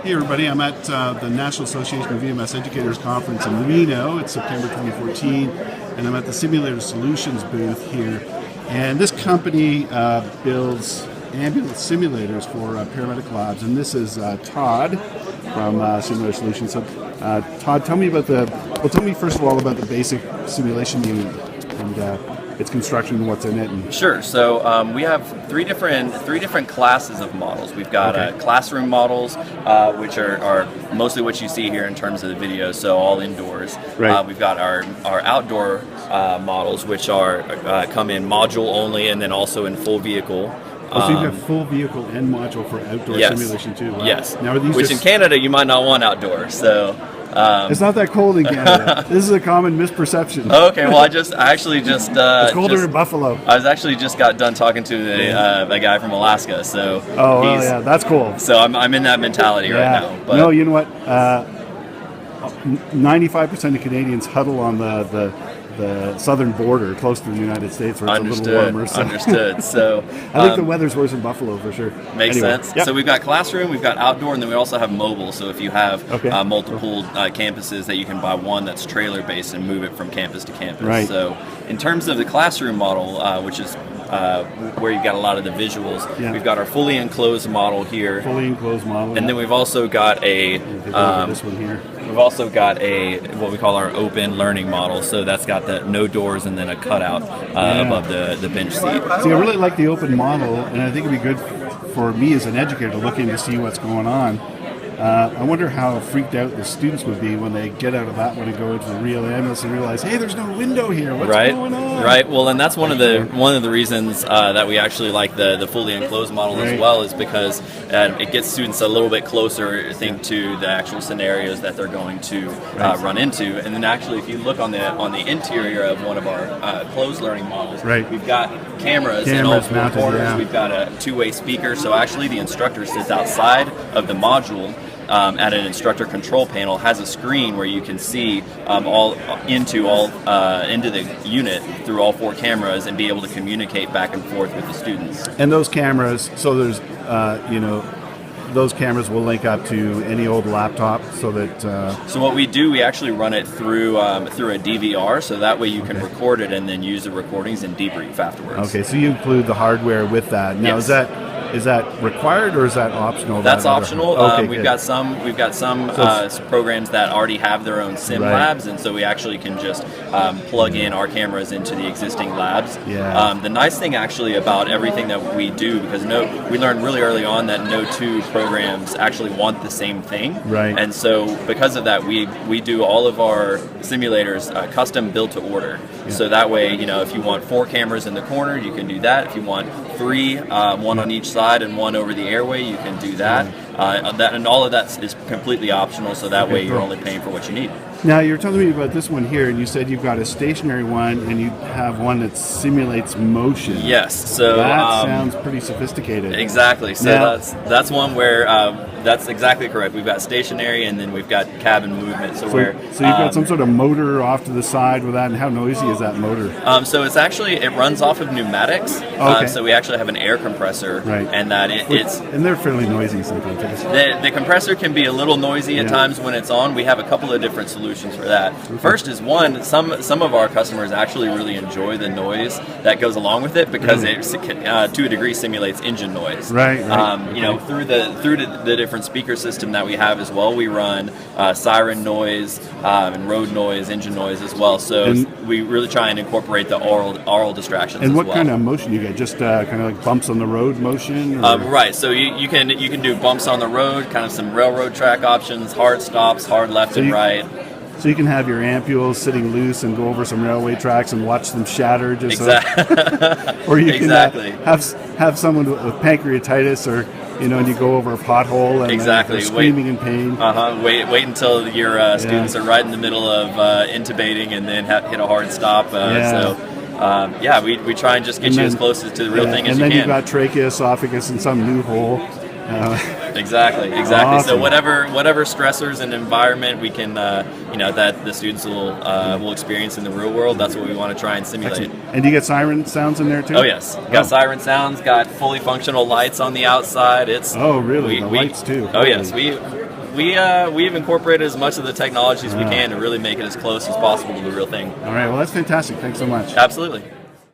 Hey everybody, I'm at the National Association of VMS Educators Conference in Reno. It's September 2014, and I'm at the Simulator Solutions booth here. And this company builds ambulance simulators for paramedic labs, and this is Todd from Simulator Solutions. So Todd, tell me first of all about the basic simulation unit and its construction and what's in it. And sure. So we have three different classes of models. We've got classroom models, which are mostly what you see here in terms of the video, so all indoors. Right. We've got our outdoor models, which are come in module only, and then also in full vehicle. So you have full vehicle and module for outdoor simulation too. Wow. Yes. Now, are these which in Canada you might not want outdoor. So. It's not that cold in Canada. This is a common misperception. Okay, well, I actually just it's colder in Buffalo. I was actually just got done talking to a guy from Alaska, so yeah, that's cool. So I'm in that mentality right now. But no, you know what? 95% of Canadians huddle on the southern border, close to the United States, where it's a little warmer. So. Understood. So I think the weather's worse in Buffalo for sure. Makes sense. Yep. So we've got classroom, we've got outdoor, and then we also have mobile. So if you have multiple campuses, that you can buy one that's trailer based and move it from campus to campus. Right. So in terms of the classroom model, which is where you've got a lot of the visuals, we've got our fully enclosed model here. Fully enclosed model. And then we've also got this one here. We've also got what we call our open learning model. So that's got the no doors and then a cutout above the bench seat. See, I really like the open model, and I think it'd be good for me as an educator to look in to see what's going on. I wonder how freaked out the students would be when they get out of that one and go into the real ambulance and realize, hey, there's no window here. What's going on? Right. Well, and that's one of the reasons that we actually like the fully enclosed model as well, is because it gets students a little bit closer, I think, to the actual scenarios that they're going to run into. And then actually, if you look on the interior of one of our closed learning models, we've got cameras in all four corners. Yeah. We've got a two-way speaker, so actually the instructor sits outside of the module. At an instructor control panel, has a screen where you can see into the unit through all four cameras and be able to communicate back and forth with the students. And those cameras, so there's those cameras will link up to any old laptop, so that. So what we do, we actually run it through a DVR, so that way you can record it and then use the recordings and debrief afterwards. Okay, so you include the hardware with that. Now, is that required or is that optional? That's optional. We've got some programs that already have their own sim labs, and so we actually can just plug in our cameras into the existing labs. Yeah. The nice thing actually about everything that we do, because we learned really early on that no two programs actually want the same thing. Right. And so because of that, we do all of our simulators custom built to order. Yeah. So that way, if you want 4 cameras in the corner, you can do that. If you want 3, one on each side and one over the airway, you can do that. And all of that is completely optional, so that way you're only paying for what you need. Now, you were telling me about this one here, and you said you've got a stationary one, and you have one that simulates motion. Yes. So that sounds pretty sophisticated. Exactly. So that's one where that's exactly correct. We've got stationary, and then we've got cabin movement. So you've got some sort of motor off to the side with that, and how noisy is that motor? So it runs off of pneumatics. So we actually have an air compressor, and and they're fairly noisy sometimes. The compressor can be a little noisy at times when it's on. We have a couple of different solutions for that. First is some of our customers actually really enjoy the noise that goes along with it, because it to a degree simulates engine noise. Right. Through the different speaker system that we have as well, we run siren noise and road noise, engine noise as well. So we really try and incorporate the aural distractions. And what kind of motion you get? Just kind of like bumps on the road motion? Right. So you can do bumps on the road, kind of some railroad track options, hard stops, hard left and right. So you can have your ampules sitting loose and go over some railway tracks and watch them shatter. Or you can have someone with pancreatitis, or and you go over a pothole and they're screaming in pain. Wait until your students are right in the middle of intubating and then hit a hard stop. We try and just get you as close to the real thing as you can. And then you've got trachea, esophagus, and some new hole. Exactly. Awesome. So whatever stressors and environment we can, that the students will experience in the real world, that's what we want to try and simulate. Excellent. And do you get siren sounds in there too? Oh yes, got siren sounds, got fully functional lights on the outside. Really? The lights too. Oh yes, we've incorporated as much of the technology as we can to really make it as close as possible to the real thing. All right, well, that's fantastic. Thanks so much. Absolutely.